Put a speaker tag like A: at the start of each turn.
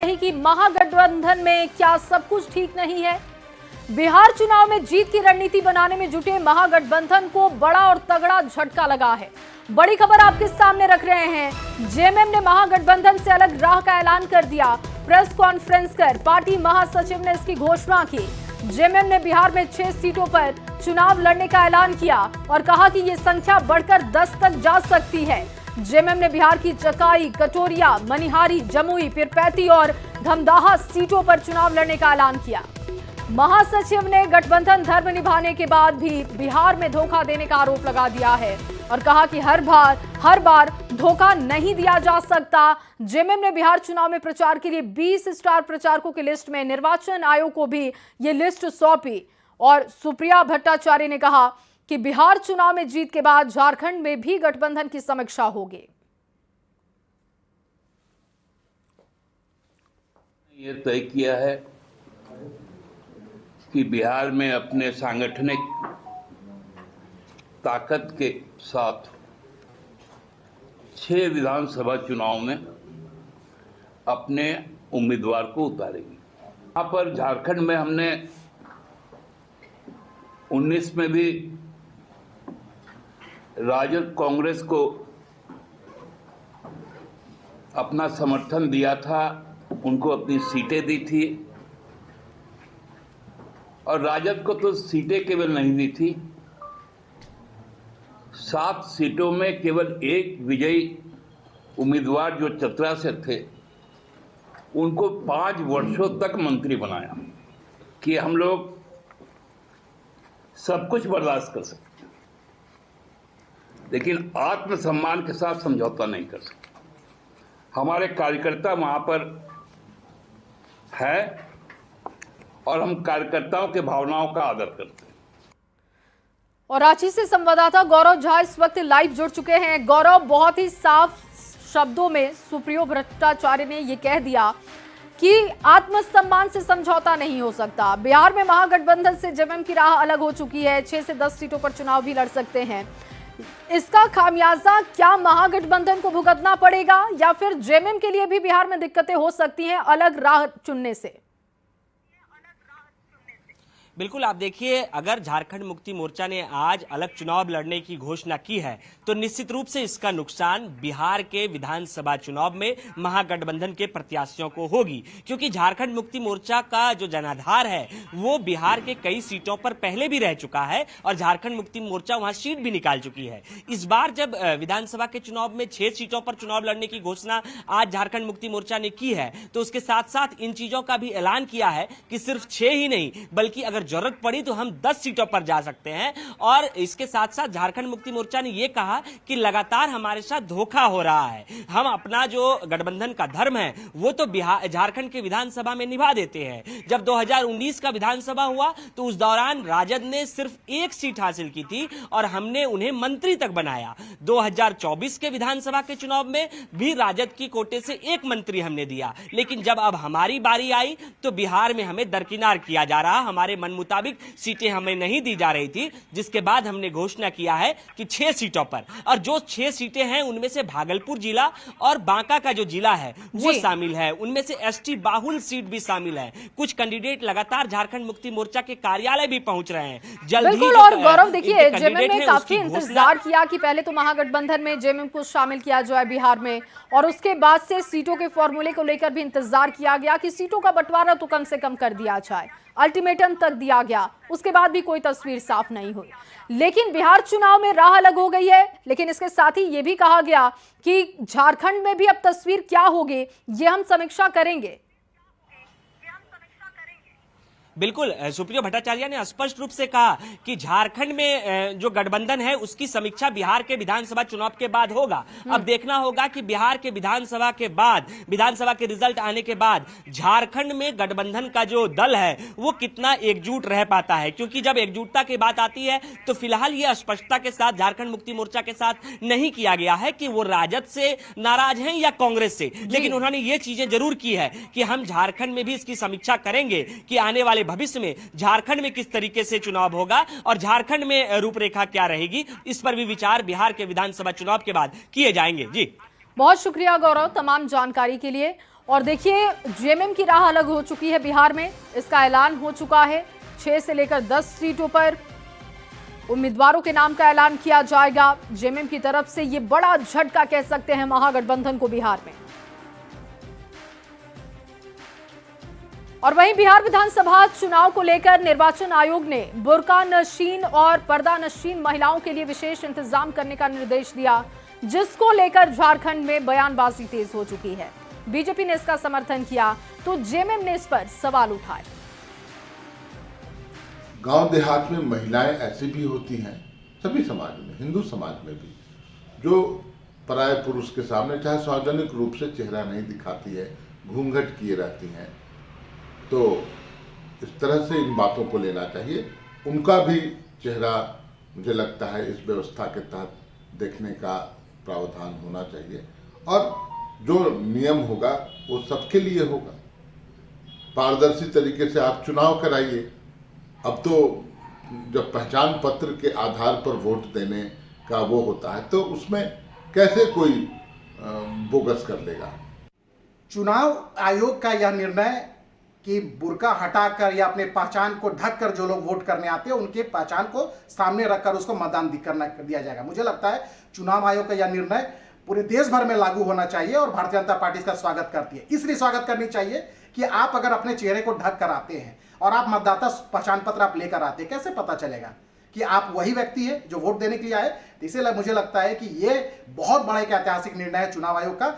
A: रही कि महागठबंधन में क्या सब कुछ ठीक नहीं है। बिहार चुनाव में जीत की रणनीति बनाने में जुटे महागठबंधन को बड़ा और तगड़ा झटका लगा है। बड़ी खबर आपके सामने रख रहे हैं। जेएमएम ने महागठबंधन से अलग राह का ऐलान कर दिया। प्रेस कॉन्फ्रेंस कर पार्टी महासचिव ने इसकी घोषणा की। जेएमएम ने बिहार में 6 सीटों पर चुनाव लड़ने का ऐलान किया और कहा कि ये संख्या बढ़कर 10 तक जा सकती है। जेएमएम ने बिहार की चकाई, कटोरिया, मनिहारी, जमुई, पीरपैंती और धमदाहा सीटों पर चुनाव लड़ने का ऐलान किया। महासचिव ने गठबंधन धर्म निभाने के बाद भी बिहार में धोखा देने का आरोप लगा दिया है और कहा कि हर बार धोखा नहीं दिया जा सकता। जेएमएम ने बिहार चुनाव में प्रचार के लिए 20 स्टार प्रचारकों की लिस्ट में निर्वाचन आयोग को भी ये लिस्ट सौंपी और सुप्रिया भट्टाचार्य ने कहा कि बिहार चुनाव में जीत के बाद झारखंड में भी गठबंधन की समीक्षा होगी।
B: ये तय किया है कि बिहार में अपने सांगठनिक ताकत के साथ 6 विधानसभा चुनाव में अपने उम्मीदवार को उतारेगी। यहाँ पर झारखंड में हमने 19 में भी राजद कांग्रेस को अपना समर्थन दिया था, उनको अपनी सीटें दी थी और राजद को तो सीटें केवल नहीं दी थी, 7 सीटों में केवल एक विजयी उम्मीदवार जो चतरा से थे उनको 5 वर्षों तक मंत्री बनाया कि हम लोग सब कुछ बर्दाश्त कर सकते, लेकिन आत्मसम्मान के साथ समझौता नहीं कर सकते। हमारे कार्यकर्ता वहां पर है और हम कार्यकर्ताओं के भावनाओं का आदर करते हैं।
A: और रांची से संवाददाता गौरव झा इस वक्त लाइव जुड़ चुके हैं। गौरव, बहुत ही साफ शब्दों में सुप्रिया भट्टाचार्य ने यह कह दिया कि आत्मसम्मान से समझौता नहीं हो सकता। बिहार में महागठबंधन से जेएमएम की राह अलग हो चुकी है, 6 से 10 सीटों पर चुनाव भी लड़ सकते हैं। इसका खामियाजा क्या महागठबंधन को भुगतना पड़ेगा या फिर जेएमएम के लिए भी बिहार में दिक्कतें हो सकती हैं अलग राह चुनने से?
C: बिल्कुल, आप देखिए, अगर झारखंड मुक्ति मोर्चा ने आज अलग चुनाव लड़ने की घोषणा की है तो निश्चित रूप से इसका नुकसान बिहार के विधानसभा चुनाव में महागठबंधन के प्रत्याशियों को होगी, क्योंकि झारखंड मुक्ति मोर्चा का जो जनाधार है वो बिहार के कई सीटों पर पहले भी रह चुका है और झारखंड मुक्ति मोर्चा वहां सीट भी निकाल चुकी है। इस बार जब विधानसभा के चुनाव में 6 सीटों पर चुनाव लड़ने की घोषणा आज झारखंड मुक्ति मोर्चा ने की है तो उसके साथ साथ इन चीजों का भी ऐलान किया है कि सिर्फ 6 ही नहीं बल्कि अगर जरूरत पड़ी तो हम 10 सीटों पर जा सकते हैं। और इसके साथ साथ झारखंड मुक्ति मोर्चा ने यह कहा कि लगातार हमारे साथ धोखा हो रहा है, हम अपना जो गठबंधन का धर्म है वो तो झारखंड के विधानसभा में निभा देते हैं। जब 2019 का विधानसभा हुआ तो उस दौरान राजद ने सिर्फ 1 सीट हासिल की थी और हमने उन्हें मंत्री तक बनाया। 2024 के विधानसभा के चुनाव में भी राजद की कोटे से 1 मंत्री हमने दिया, लेकिन जब अब हमारी बारी आई तो बिहार में हमें दरकिनार किया जा रहा, हमारे मन मुताबिक सीटें हमें नहीं दी जा रही थी, जिसके बाद हमने घोषणा किया है कि 6 सीटों पर, और जो 6 सीटें हैं उनमें से भागलपुर जिला और बांका का जो जिला है वो शामिल है, उनमें से एसटी बाहुल सीट भी शामिल है। कुछ कैंडिडेट लगातार झारखंड मुक्ति मोर्चा के कार्यालय भी पहुंच रहे हैं जल्द ही।
A: और गौरव, देखिए, जेएमएम ने काफी इंतजार किया कि पहले तो महागठबंधन में जेएमएम को शामिल किया जाए बिहार में, और उसके बाद से सीटों के फॉर्मूले को लेकर भी इंतजार किया गया कि सीटों का बंटवारा तो कम से कम कर दिया जाए। अल्टीमेटम तक दिया गया, उसके बाद भी कोई तस्वीर साफ नहीं हुई। लेकिन बिहार चुनाव में राह अलग हो गई है, लेकिन इसके साथ ही यह भी कहा गया कि झारखंड में भी अब तस्वीर क्या होगी ये हम समीक्षा करेंगे।
C: बिल्कुल, सुप्रिया भट्टाचार्य ने स्पष्ट रूप से कहा कि झारखंड में जो गठबंधन है उसकी समीक्षा बिहार के विधानसभा चुनाव के बाद होगा। अब देखना होगा कि बिहार के विधानसभा के बाद, विधानसभा के रिजल्ट आने के बाद झारखंड में गठबंधन का जो दल है वो कितना एकजुट रह पाता है, क्योंकि जब एकजुटता की बात आती है तो फिलहाल ये स्पष्टता के साथ झारखंड मुक्ति मोर्चा के साथ नहीं किया गया है कि वो राजद से नाराज हैं या कांग्रेस से, लेकिन उन्होंने ये चीजें जरूर की है कि हम झारखंड में भी इसकी समीक्षा करेंगे कि आने वाले भविष्य में झारखंड में किस तरीके से चुनाव होगा और झारखंड में रूपरेखा क्या रहेगी, इस पर भी विचार बिहार के विधानसभा चुनाव के बाद किए जाएंगे। जी,
A: बहुत शुक्रिया गौरव तमाम जानकारी के लिए। और देखिए जेएमएम की राह अलग हो चुकी है बिहार में। इसका ऐलान हो चुका है। 6 से लेकर 10 सीटों पर उम्मीदवारों के नाम का ऐलान किया जाएगा। जेएमएम की तरफ से ये बड़ा झटका कह सकते हैं महागठबंधन को बिहार में। और वहीं बिहार विधानसभा चुनाव को लेकर निर्वाचन आयोग ने बुर्का नशीन और पर्दा नशीन महिलाओं के लिए विशेष इंतजाम करने का निर्देश दिया, जिसको लेकर झारखंड में बयानबाजी तेज हो चुकी है। बीजेपी ने इसका समर्थन किया तो जेएमएम ने इस पर सवाल उठाए।
D: गांव देहात में महिलाएं ऐसी भी होती हैं, सभी समाज में, हिंदू समाज में भी, जो पराये पुरुष के सामने चाहे सार्वजनिक रूप से चेहरा नहीं दिखाती है, घूंघट किए रहती हैं। तो इस तरह से इन बातों को लेना चाहिए। उनका भी चेहरा मुझे लगता है इस व्यवस्था के तहत देखने का प्रावधान होना चाहिए, और जो नियम होगा वो सबके लिए होगा। पारदर्शी तरीके से आप चुनाव कराइए। अब तो जब पहचान पत्र के आधार पर वोट देने का वो होता है, तो उसमें कैसे कोई बोगस कर लेगा।
E: चुनाव आयोग का यह निर्णय कि बुर्का हटाकर या अपने पहचान को ढककर जो लोग वोट करने आते हैं उनके पहचान को सामने रखकर उसको मतदान दिया जाएगा। मुझे लगता है चुनाव आयोग का यह निर्णय पूरे देश भर में लागू होना चाहिए और भारतीय जनता पार्टी इसका स्वागत करती है। इसलिए स्वागत करनी चाहिए कि आप अगर अपने चेहरे को ढक कर आते हैं और आप मतदाता पहचान पत्र आप लेकर आते हैं, कैसे पता चलेगा कि आप वही व्यक्ति है जो वोट देने के लिए आए। इसीलिए मुझे लगता है कि ये बहुत बड़ा एक ऐतिहासिक निर्णय है चुनाव आयोग का।